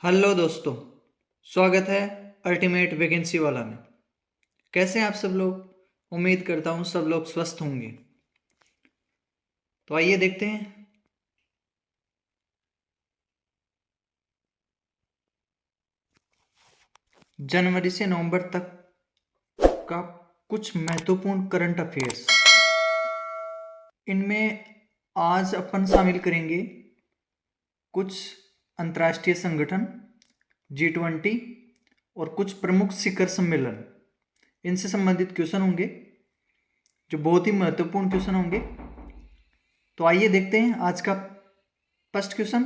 Hello दोस्तों। स्वागत है अल्टीमेट वैकेंसी वाला में। कैसे हैं आप सब लोग? उम्मीद करता हूँ सब लोग स्वस्थ होंगे। तो आइए देखते हैं। जनवरी से नवंबर तक का कुछ महत्वपूर्ण करंट अफेयर्स। इनमें आज अपन शामिल करेंगे कुछ अंतर्राष्ट्रीय संगठन G20 और कुछ प्रमुख शिखर सम्मेलन। इनसे संबंधित क्वेश्चन होंगे जो बहुत ही महत्वपूर्ण क्वेश्चन होंगे। तो आइए देखते हैं आज का फर्स्ट क्वेश्चन।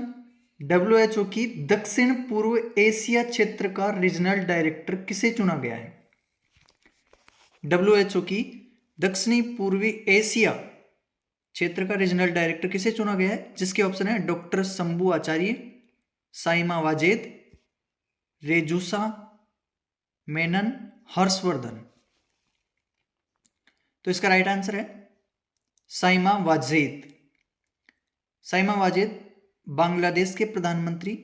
WHO की दक्षिण पूर्व एशिया क्षेत्र का रीजनल डायरेक्टर किसे चुना गया है? WHO की दक्षिणी पूर्वी एशिया क्षेत्र का रीजनल डायरेक्टर किसे चुना गया है? जिसके ऑप्शन है डॉक्टर शंभू आचार्य, साइमा वाजेद, रेजुसा मेनन, हर्षवर्धन। तो इसका राइट आंसर है साइमा वाजेद। साइमा वाजेद बांग्लादेश के प्रधानमंत्री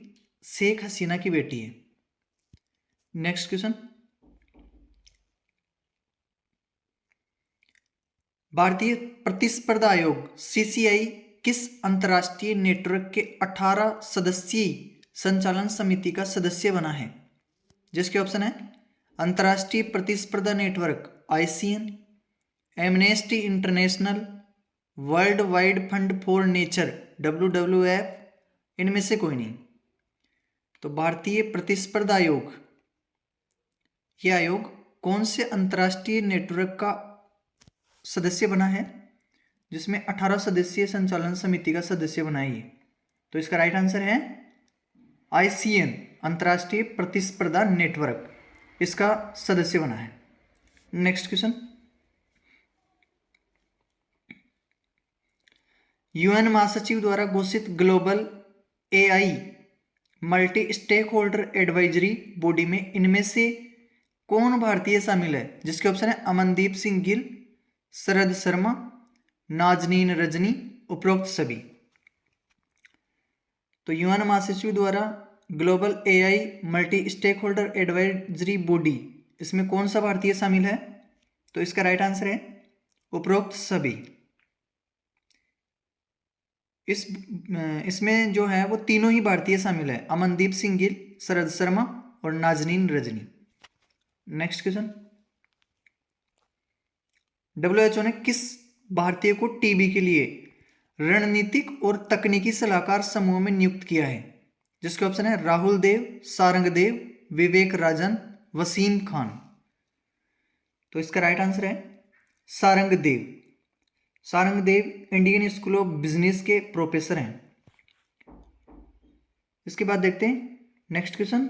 शेख हसीना की बेटी है। Next question. भारतीय प्रतिस्पर्धा आयोग CCI किस अंतर्राष्ट्रीय नेटवर्क के 18 सदस्यीय संचालन समिति का सदस्य बना है? जिसके ऑप्शन है अंतर्राष्ट्रीय प्रतिस्पर्धा network ICN, amnesty international, world wide fund for nature WWF, इनमें से कोई नहीं। तो भारतीय प्रतिस्पर्धा आयोग, यह आयोग कौन से अंतर्राष्ट्रीय नेटवर्क का सदस्य बना है? जिसमें 18 सदस्यीय संचालन समिति का सदस्य बना है ये। तो इसका राइट आंसर है ICN, अंतर्राष्ट्रीय प्रतिस्पर्धा नेटवर्क, इसका सदस्य बना है। Next question. UN महासचिव द्वारा घोषित global AI multi stakeholder advisory body में इनमें से कौन भारतीय शामिल है? जिसके ऑप्शन है अमनदीप सिंह गिल, शरद शर्मा, नाजनीन रजनी, उपरोक्त सभी। तो UN महासचिव द्वारा global AI multi stakeholder advisory body, इसमें कौन सा भारतीय शामिल है? तो इसका राइट आंसर है उपरोक्त सभी। इसमें जो है वो तीनों ही भारतीय शामिल है, अमनदीप सिंह गिल, शरद शर्मा और Nazneen Rajni. Next question. WHO ने किस भारतीय को टीबी के लिए रणनीतिक और तकनीकी सलाहकार समूह में नियुक्त किया है? जिसके ऑप्शन है राहुल देव, सारंग देव, विवेक राजन, वसीम खान। तो इसका राइट आंसर है सारंग देव। सारंग देव इंडियन स्कूल ऑफ बिजनेस के प्रोफेसर हैं। इसके बाद देखते हैं नेक्स्ट क्वेश्चन।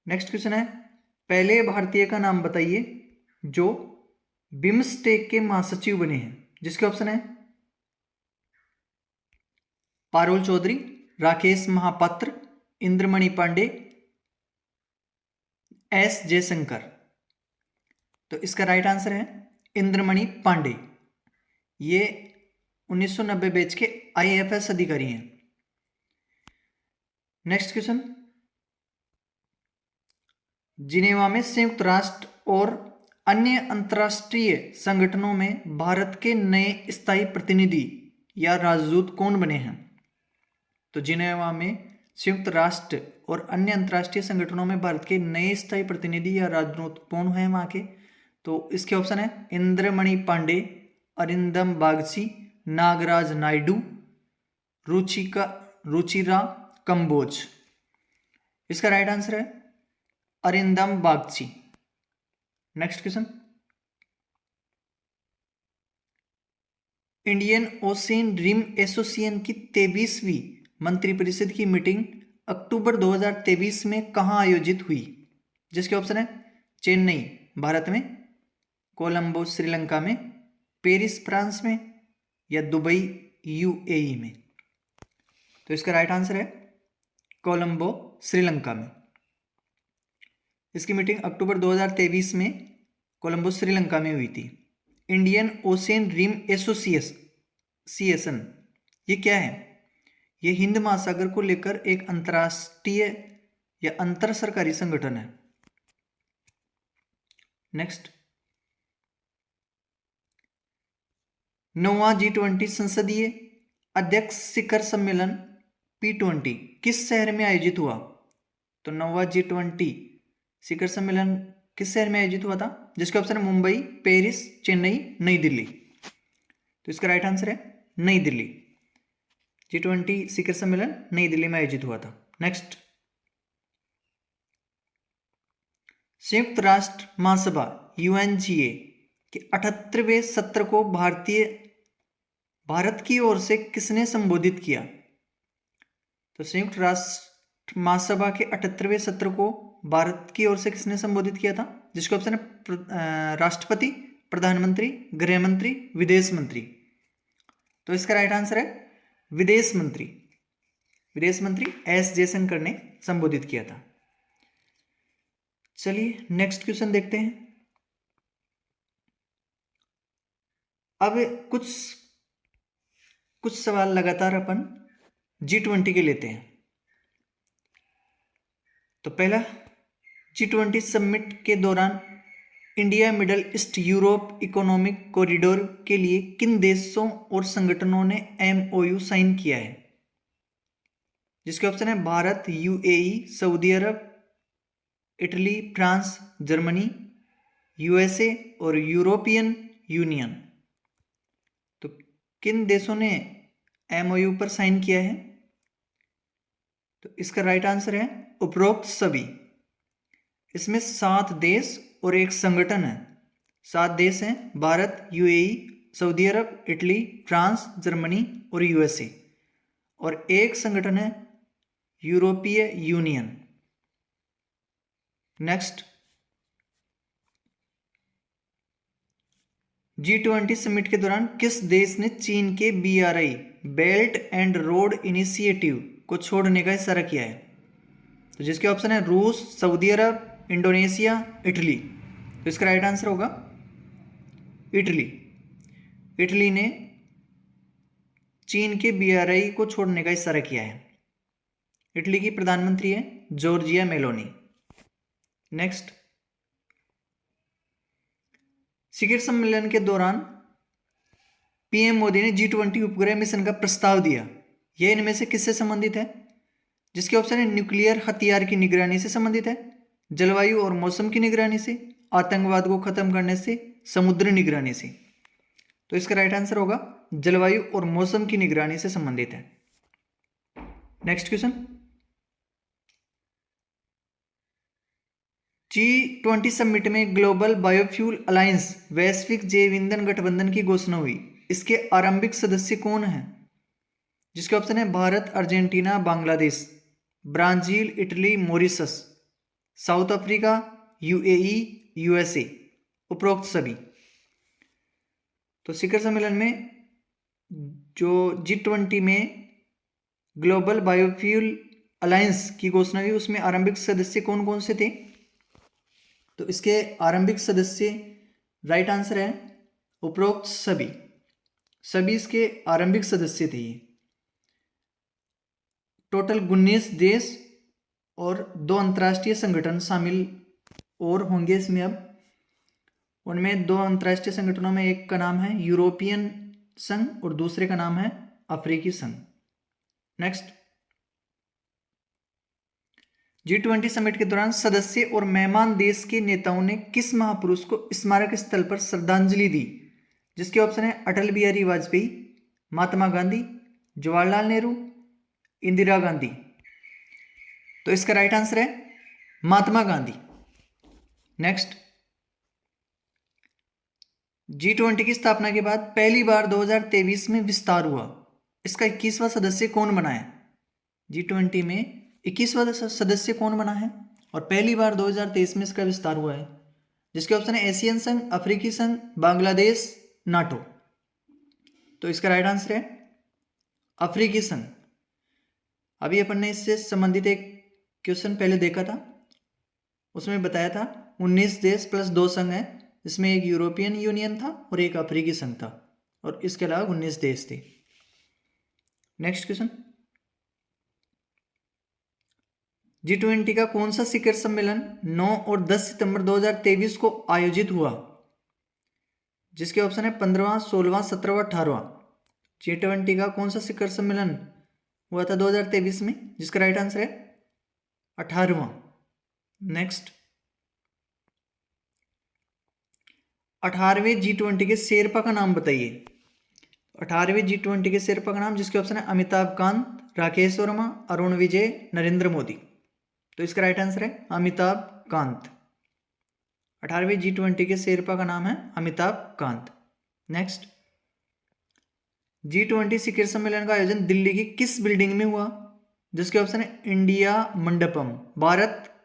नेक्स्ट क्वेश्चन है पहले भारतीय का नाम बताइए जो बिम्स्टेक के महासचिव बने हैं। जिसके ऑप्शन है पारुल चौधरी, राकेश महापात्र, इंद्रमणि पांडे, S जयशंकर। तो इसका राइट आंसर है इंद्रमणि पांडे। ये 1990 बैच के IAFS अधिकारी हैं। Next question. जिनेवा में संयुक्त राष्ट्र और अन्य अंतर्राष्ट्रीय संगठनों में भारत के नए स्थायी प्रतिनिधि या राजदूत कौन बने हैं? तो जिनेवा में संयुक्त राष्ट्र और अन्य अंतर्राष्ट्रीय संगठनों में भारत के नए स्थायी प्रतिनिधि या राजदूत कौन है वहां के? तो इसके ऑप्शन है इंद्रमणि पांडे, अरिंदम बागची, नागराज नायडू, रुचिरा कंबोज। इसका राइट आंसर है Arindam Bagchi. Next question. Indian ocean dream association की 23वीं मंत्रिपरिषद की मीटिंग अक्टूबर 2023 में कहां आयोजित हुई? जिसके ऑप्शन है चेन्नई भारत में, कोलंबो श्रीलंका में, पेरिस फ्रांस में या दुबई UAE में। तो इसका राइट आंसर है कोलंबो श्रीलंका में। इसकी मीटिंग अक्टूबर 2023 में कोलंबो श्रीलंका में हुई थी। इंडियन ओशियन ड्रीम एसोसिएशन ये क्या है? ये हिंद महासागर को लेकर एक अंतरराष्ट्रीय या अंतर सरकारी संगठन है। नेक्स्ट, 9वां G20 संसदीय अध्यक्ष शिखर सम्मेलन P20 किस शहर में आयोजित हुआ? तो 9वां G20 शिखर सम्मेलन किस शहर में आयोजित हुआ था? जिसका ऑप्शन है मुंबई, पेरिस, चेन्नई, नई दिल्ली। तो इसका राइट आंसर है नई दिल्ली। G20 शिखर सम्मेलन नई दिल्ली में आयोजित हुआ था। नेक्स्ट, संयुक्त राष्ट्र महासभा UNGA के 78वें सत्र को भारत की ओर से किसने संबोधित किया? तो संयुक्त राष्ट्र महासभा के 78वें सत्र को भारत की ओर से किसने संबोधित किया था? जिसका ऑप्शन है राष्ट्रपति, प्रधानमंत्री, गृह मंत्री, विदेश मंत्री। तो इसका राइट आंसर है विदेश मंत्री। विदेश मंत्री एस जयशंकर ने संबोधित किया था। चलिए नेक्स्ट क्वेश्चन देखते हैं। अब कुछ सवाल लगातार अपन G20 के लेते हैं। तो पहला, G20 समिट के दौरान India middle east Europe economic corridor के लिए किन देशों और संगठनों ने MOU साइन किया है? जिसके ऑप्शन है भारत, UAE, सऊदी अरब, इटली, फ्रांस, जर्मनी, USA और यूरोपियन यूनियन। तो किन देशों ने MOU पर साइन किया है? तो इसका राइट आंसर है उपरोक्त सभी। इसमें 7 देश और एक संगठन है। 7 देश हैं भारत, UAE, सऊदी अरब, इटली, फ्रांस, जर्मनी और USA, और एक संगठन है यूरोपीय यूनियन। नेक्स्ट, G20 समिट के दौरान किस देश ने चीन के BRI belt and road initiative को छोड़ने का इशारा किया है? तो जिसके ऑप्शन है रूस, सऊदी अरब, इंडोनेशिया, इटली। तो इसका राइट आंसर होगा इटली। इटली ने चीन के BRI को छोड़ने का इशारा किया है। इटली की प्रधानमंत्री है जॉर्जिया मेलोनी। नेक्स्ट, शिखर सम्मेलन के दौरान PM मोदी ने G20 उपग्रह मिशन का प्रस्ताव दिया। यह इनमें से किससे संबंधित है? जिसके ऑप्शन है न्यूक्लियर हथियार की निगरानी से संबंधित है, जलवायु और मौसम की निगरानी से, आतंकवाद को खत्म करने से, समुद्री निगरानी से। तो इसका राइट आंसर होगा जलवायु और मौसम की निगरानी से संबंधित है। नेक्स्ट क्वेश्चन, G20 समिट में ग्लोबल बायोफ्यूल अलायंस वैश्विक जैव ईंधन गठबंधन की घोषणा हुई। इसके आरंभिक सदस्य कौन हैं? जिसके ऑप्शन है Bharat, Argentina, Bangladesh, Brazil, Italy, Mauritius, south Africa, UAE, USA, उपरोक्त सभी। तो शिखर सम्मेलन में जो G20 में ग्लोबल बायोफ्यूल अलायंस की घोषणा हुई उसमें आरंभिक सदस्य कौन कौन से थे? तो इसके आरंभिक सदस्य राइट आंसर है उपरोक्त सभी। सभी इसके आरंभिक सदस्य थे। ये टोटल 19 देश और 2 अंतर्राष्ट्रीय संगठन शामिल और होंगे इसमें। अब उनमें 2 अंतर्राष्ट्रीय संगठनों में एक का नाम है यूरोपियन संघ और दूसरे का नाम है अफ्रीकी संघ। नेक्स्ट, G20 समिट के दौरान सदस्य और मेहमान देश के नेताओं ने किस महापुरुष को स्मारक स्थल पर श्रद्धांजलि दी? जिसके ऑप्शन है अटल बिहारी वाजपेयी, महात्मा गांधी, जवाहरलाल नेहरू, इंदिरा गांधी। तो इसका राइट आंसर है महात्मा गांधी। नेक्स्ट, G20 की स्थापना के बाद पहली बार 2023 में विस्तार हुआ। इसका 21वां सदस्य कौन बना है? G20 में 21वां सदस्य कौन बना है और पहली बार 2023 में इसका विस्तार हुआ है? जिसके ऑप्शन है एशियन संघ, अफ्रीकी संघ, बांग्लादेश, नाटो। तो इसका राइट आंसर है अफ्रीकी संघ। अभी अपन ने इससे संबंधित एक क्वेश्चन पहले देखा था, उसमें बताया था 19 देश प्लस 2 संघ है, इसमें एक यूरोपियन यूनियन था और एक अफ्रीकी संघ था और इसके अलावा 19 देश थे। नेक्स्ट क्वेश्चन, G20 का कौन सा शिखर सम्मेलन 9 और 10 सितंबर 2023 को आयोजित हुआ? जिसके ऑप्शन है 15वां, 16वां, 17वां, 18वां। G20 का कौन सा शिखर सम्मेलन हुआ था 2023 में? जिसका राइट आंसर है 18वां। नेक्स्ट, 18वें G20 के शेरपा का नाम बताइए। 18वें G20 के शेरपा का नाम, जिसके ऑप्शन है अमिताभ कांत, राकेश वर्मा, अरुण विजय, नरेंद्र मोदी। तो इसका राइट आंसर है अमिताभ कांत। 18वें G20 के शेरपा का नाम है अमिताभ कांत। नेक्स्ट, G20 शिखर सम्मेलन का आयोजन दिल्ली की किस बिल्डिंग में हुआ? जिसके ऑप्शन है इंडिया मंडपम, भारत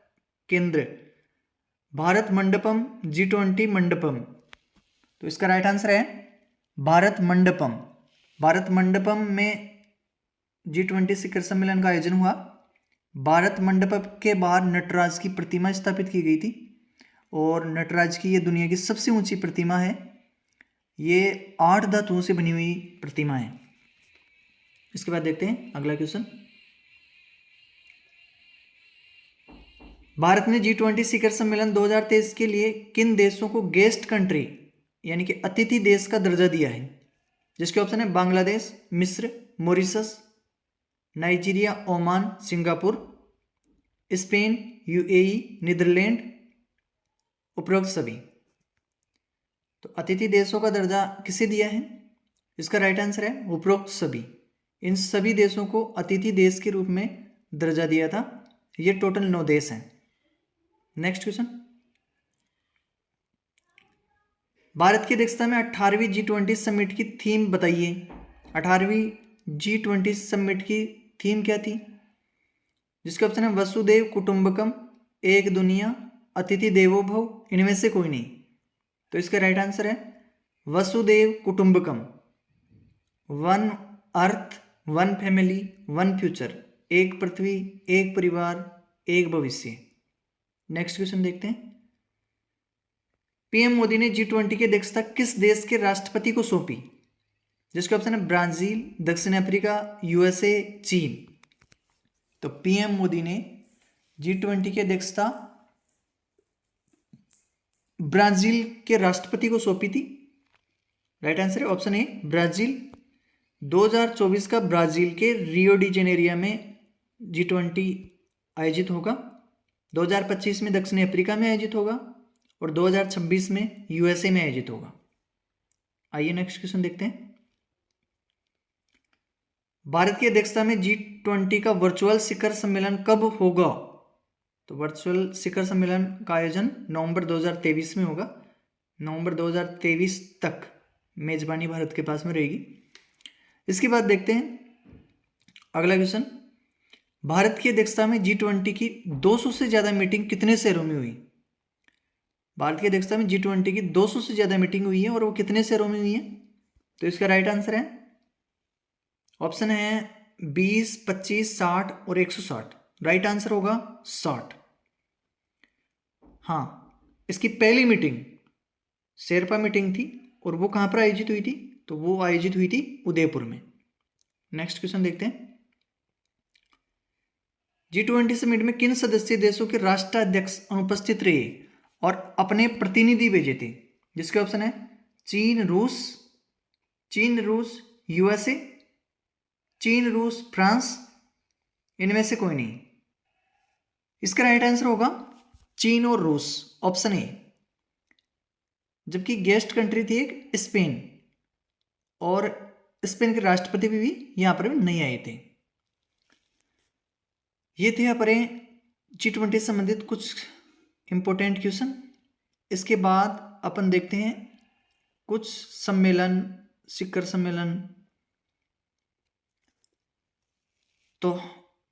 केंद्र, भारत मंडपम, G20 मंडपम। तो इसका राइट आंसर है भारत मंडपम। भारत मंडपम में G20 शिखर सम्मेलन का आयोजन हुआ। भारत मंडपम के बाहर नटराज की प्रतिमा स्थापित की गई थी और नटराज की ये दुनिया की सबसे ऊंची प्रतिमा है। ये 8 धातुओं से बनी हुई प्रतिमा है। इसके बाद देखते हैं अगला क्वेश्चन। भारत ने G20 शिखर सम्मेलन 2023 के लिए किन देशों को गेस्ट कंट्री यानी कि अतिथि देश का दर्जा दिया है? जिसके ऑप्शन है बांग्लादेश, मिस्र, Mauritius, Nigeria, Oman, Singapore, Spain, UAE, Netherland, उपरोक्त सभी। तो अतिथि देशों का दर्जा किसे दिया है? इसका राइट आंसर है उपरोक्त सभी। इन सभी देशों को अतिथि देश के रूप में दर्जा दिया था। ये टोटल 9 देश हैं। नेक्स्ट क्वेश्चन, भारत की अध्यक्षता में 18वीं G20 समिट की थीम बताइए। 18वीं G20 समिट की थीम क्या थी? जिसका ऑप्शन है वसुदेव कुटुंबकम, एक दुनिया, अतिथि देवो भव, इनमें से कोई नहीं। तो इसका राइट आंसर है वसुदेव कुटुंबकम। One earth, one family, one future, एक पृथ्वी, एक परिवार, एक भविष्य। नेक्स्ट क्वेश्चन देखते हैं। पीएम मोदी ने G20 की अध्यक्षता किस देश के राष्ट्रपति को सौंपी? जिसका ऑप्शन है ब्राजील, दक्षिण अफ्रीका, यूएसए, चीन। तो पीएम मोदी ने G20 की अध्यक्षता ब्राजील के राष्ट्रपति को सौंपी थी। राइट आंसर है ऑप्शन ए ब्राजील। 2024 का ब्राजील के रियो डी जेनेरिया में G20 आयोजित होगा। 2025 में दक्षिण अफ्रीका में आयोजित होगा और 2026 में यूएसए में आयोजित होगा। आइए नेक्स्ट क्वेश्चन देखते हैं। भारत की अध्यक्षता में G20 का वर्चुअल शिखर सम्मेलन कब होगा? तो वर्चुअल शिखर सम्मेलन का आयोजन नवंबर 2023 में होगा। नवंबर 2023 तक मेजबानी भारत के पास में रहेगी। इसके बाद देखते हैं अगला क्वेश्चन। भारत की अध्यक्षता में G20 की 200 से ज्यादा मीटिंग कितने शहरों में हुई? भारत की अध्यक्षता में G20 की 200 से ज्यादा मीटिंग हुई है और वो कितने शहरों में हुई है? तो इसका राइट आंसर है ऑप्शन है 20, 25, 60 और 160। राइट आंसर होगा 60। हाँ, इसकी पहली मीटिंग शेरपा मीटिंग थी और वो कहां पर आयोजित हुई थी? तो वो आयोजित हुई थी उदयपुर में। नेक्स्ट क्वेश्चन देखते हैं। G20 समिट में किन सदस्य देशों के राष्ट्राध्यक्ष अनुपस्थित रहे और अपने प्रतिनिधि भेजे थे? जिसके ऑप्शन है चीन, रूस, यूएसए, चीन, रूस, फ्रांस, इनमें से कोई नहीं। इसका राइट आंसर होगा चीन और रूस, ऑप्शन ए। जबकि गेस्ट कंट्री थी एक स्पेन, और स्पेन के राष्ट्रपति भी यहां पर नहीं आए थे। ये थे हमारे G20 से संबंधित कुछ इंपॉर्टेंट क्वेश्चन। इसके बाद अपन देखते हैं कुछ सम्मेलन, शिखर सम्मेलन। तो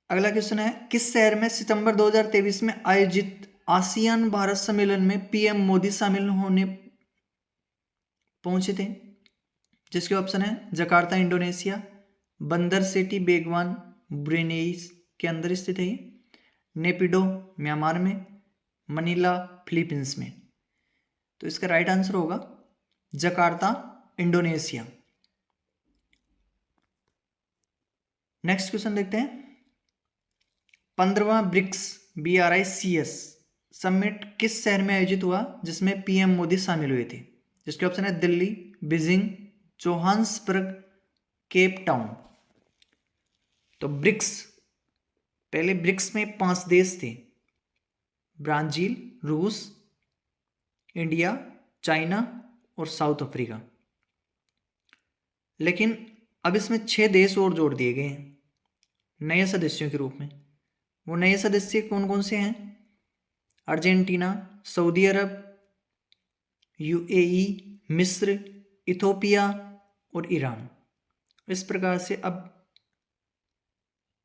अगला क्वेश्चन है, किस शहर में सितंबर 2023 में आयोजित आसियान भारत सम्मेलन में पीएम मोदी शामिल होने पहुंचे थे? जिसके ऑप्शन है जकार्ता इंडोनेशिया, बंदर सिटी बेगवान ब्रुनेई के अंदर स्थित है, नेपिडो म्यांमार में, मनीला फिलीपींस में। तो इसका राइट आंसर होगा जकार्ता इंडोनेशिया। नेक्स्ट क्वेश्चन देखते हैं। 15वां ब्रिक्स BRICS समिट किस शहर में आयोजित हुआ जिसमें पीएम मोदी शामिल हुए थे? जिसके ऑप्शन है Delhi, Beijing, Johannesburg, Cape Town. तो ब्रिक्स, पहले ब्रिक्स में 5 देश थे, ब्राजील, रूस, इंडिया, चाइना और साउथ अफ्रीका। लेकिन अब इसमें 6 देश और जोड़ दिए गए हैं नए सदस्यों के रूप में। वो नए सदस्य कौन कौन से हैं? अर्जेंटीना, सऊदी अरब, यूएई, मिस्र, इथोपिया और ईरान। इस प्रकार से अब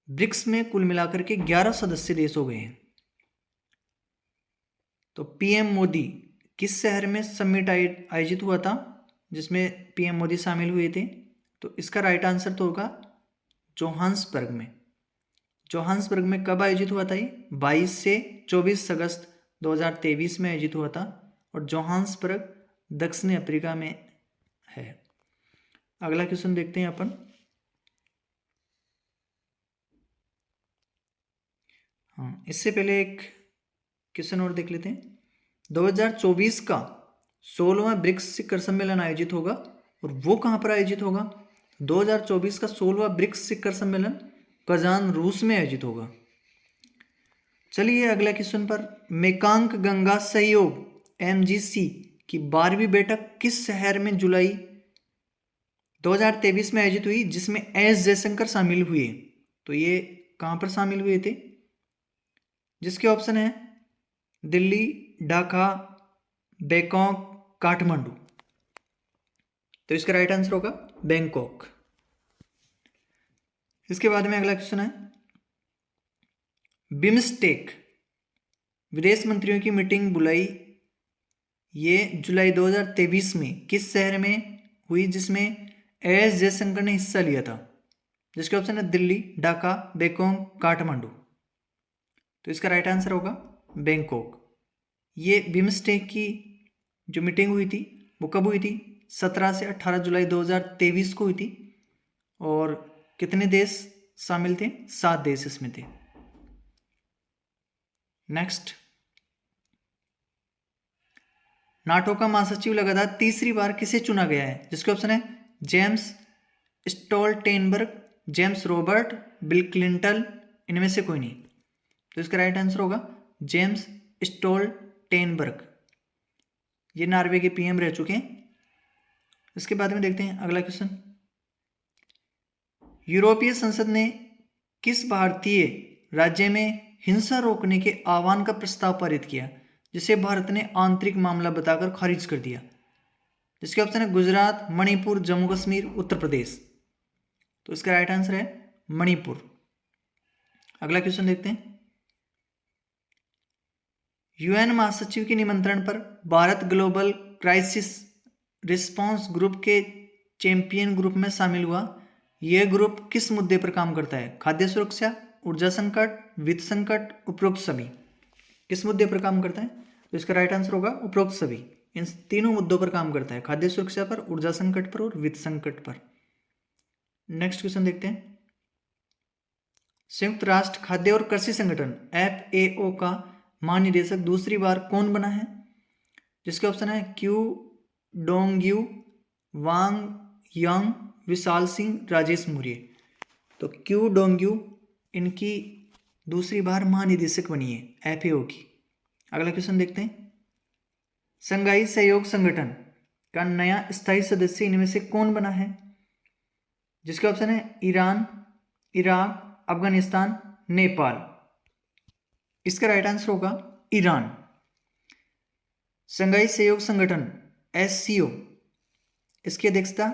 ब्रिक्स में कुल मिलाकर के 11 सदस्य देश हो गए हैं। तो पीएम मोदी किस शहर में समिट आयोजित हुआ था जिसमें पीएम मोदी शामिल हुए थे? तो इसका राइट आंसर तो होगा जोहान्सबर्ग में। जोहान्सबर्ग में कब आयोजित हुआ था? ये 22 से 24 अगस्त 2023 में आयोजित हुआ था और जोहान्सबर्ग दक्षिण अफ्रीका में है। अगला क्वेश्चन देखते हैं अपन। हाँ, इससे पहले एक क्वेश्चन और देख लेते हैं। 2024 का 16वां ब्रिक्स शिखर सम्मेलन आयोजित होगा और वो कहाँ पर आयोजित होगा? 2024 का 16वां ब्रिक्स शिखर सम्मेलन कजान, रूस में आयोजित होगा। चलिए अगला क्वेश्चन पर। मेकांग गंगा सहयोग MGC की 12वीं बैठक किस शहर में जुलाई 2023 में आयोजित हुई जिसमें एस जयशंकर शामिल हुए? तो ये कहाँ पर शामिल हुए थे? जिसके ऑप्शन है दिल्ली, ढाका, बैंकॉक, काठमांडू। तो इसका राइट आंसर होगा बैंकॉक। इसके बाद में अगला क्वेश्चन है, बिम्स्टेक विदेश मंत्रियों की मीटिंग बुलाई ये जुलाई 2023 में किस शहर में हुई जिसमें एस जयशंकर ने हिस्सा लिया था? जिसके ऑप्शन है दिल्ली, ढाका, बैंकॉक, काठमांडू। तो इसका राइट आंसर होगा बैंकॉक। ये बिम्स्टेक की जो मीटिंग हुई थी वो कब हुई थी? 17 से 18 जुलाई 2023 को हुई थी और कितने देश शामिल थे? 7 देश इसमें थे। नेक्स्ट, नाटो का महासचिव लगातार तीसरी बार किसे चुना गया है? जिसके ऑप्शन है James Stoltenberg, James Robert, bill Clinton, इनमें से कोई नहीं। तो इसका राइट आंसर होगा जेम्स स्टोल्टेनबर्ग। ये नॉर्वे के पीएम रह चुके हैं। इसके बाद में देखते हैं अगला क्वेश्चन। यूरोपीय संसद ने किस भारतीय राज्य में हिंसा रोकने के आह्वान का प्रस्ताव पारित किया जिसे भारत ने आंतरिक मामला बताकर खारिज कर दिया? जिसके ऑप्शन है गुजरात, मणिपुर, जम्मू कश्मीर, उत्तर प्रदेश। तो इसका राइट आंसर है मणिपुर। अगला क्वेश्चन देखते हैं। यूएन महासचिव के निमंत्रण पर Bharat global crisis response group के चैंपियन ग्रुप में शामिल हुआ। यह ग्रुप किस मुद्दे पर काम करता है? खाद्य सुरक्षा, ऊर्जा संकट, वित्त संकट, उपरोक्त सभी। किस मुद्दे पर काम करता है? तो इसका राइट आंसर होगा उपरोक्त सभी। इन तीनों मुद्दों पर काम करता है, खाद्य सुरक्षा पर, ऊर्जा संकट पर और वित्त संकट पर। नेक्स्ट क्वेश्चन देखते हैं। संयुक्त राष्ट्र खाद्य और कृषि संगठन FAO का महानिदेशक दूसरी बार कौन बना है? जिसके ऑप्शन है क्यू डोंगयू, वांग यांग, विशाल सिंह, राजेश मौर्य। तो क्यू डोंगयू इनकी दूसरी बार महानिदेशक बनी है FAO की। अगला क्वेश्चन देखते हैं। शंघाई सहयोग संगठन का नया स्थायी सदस्य इनमें से कौन बना है? जिसके ऑप्शन है ईरान, इराक, अफगानिस्तान, नेपाल। इसका राइट आंसर होगा ईरान। शंघाई सहयोग संगठन SCO इसकी अध्यक्षता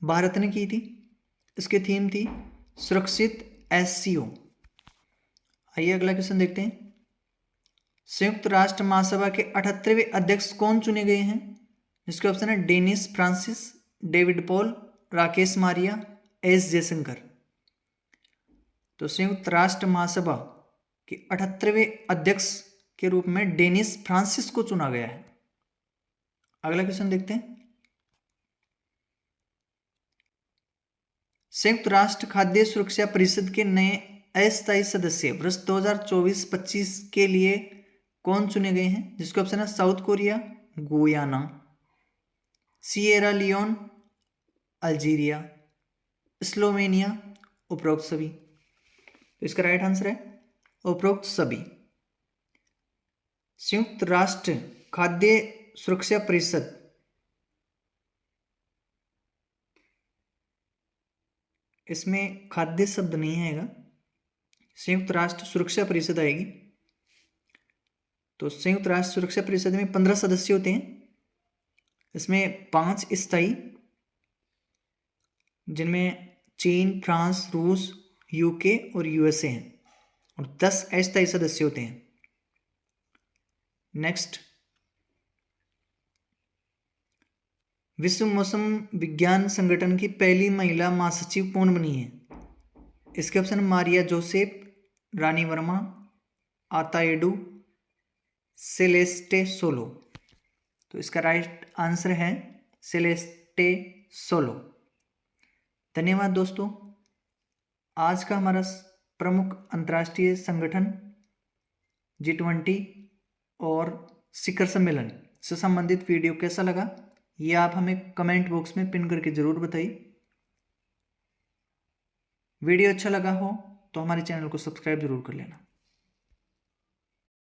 भारत ने की थी। इसकी थीम थी सुरक्षित SCO। आइए अगला क्वेश्चन देखते हैं। संयुक्त राष्ट्र महासभा के 78वें अध्यक्ष कौन चुने गए हैं? जिसके ऑप्शन है Dennis Francis, David Paul, Rakesh Maria, S Jaishankar. तो संयुक्त राष्ट्र महासभा के 78वें अध्यक्ष के रूप में डेनिस फ्रांसिस को चुना गया है। अगला क्वेश्चन देखते हैं। संयुक्त राष्ट्र खाद्य सुरक्षा परिषद के नए अस्थायी सदस्य वर्ष 2024-25 के लिए कौन चुने गए हैं, जिसके ऑप्शन है South Korea, Guyana, Sierra Leone, Algeria, Slovenia, उपरोक्त सभी। तो इसका राइट आंसर है उपरोक्त सभी। संयुक्त राष्ट्र खाद्य सुरक्षा परिषद इसमें खाद्य शब्द नहीं आएगा, संयुक्त राष्ट्र सुरक्षा परिषद आएगी। तो संयुक्त राष्ट्र सुरक्षा परिषद में 15 सदस्य होते हैं। इसमें 5 स्थायी, जिनमें चीन, फ्रांस, रूस, यूके और यूएसए हैं, और 10 अस्थायी सदस्य होते हैं। नेक्स्ट, विश्व मौसम विज्ञान संगठन की पहली महिला महासचिव कौन बनी है? इसके ऑप्शन मारिया जोसेफ, रानी वर्मा, आताएडू, सेलेस्टे सोलो। तो इसका राइट आंसर है सेलेस्टे सोलो। धन्यवाद दोस्तों। आज का हमारा प्रमुख अंतर्राष्ट्रीय संगठन G20 और शिखर सम्मेलन से संबंधित वीडियो कैसा लगा, ये आप हमें कमेंट बॉक्स में पिन करके जरूर बताइए। वीडियो अच्छा लगा हो तो हमारे चैनल को सब्सक्राइब जरूर कर लेना।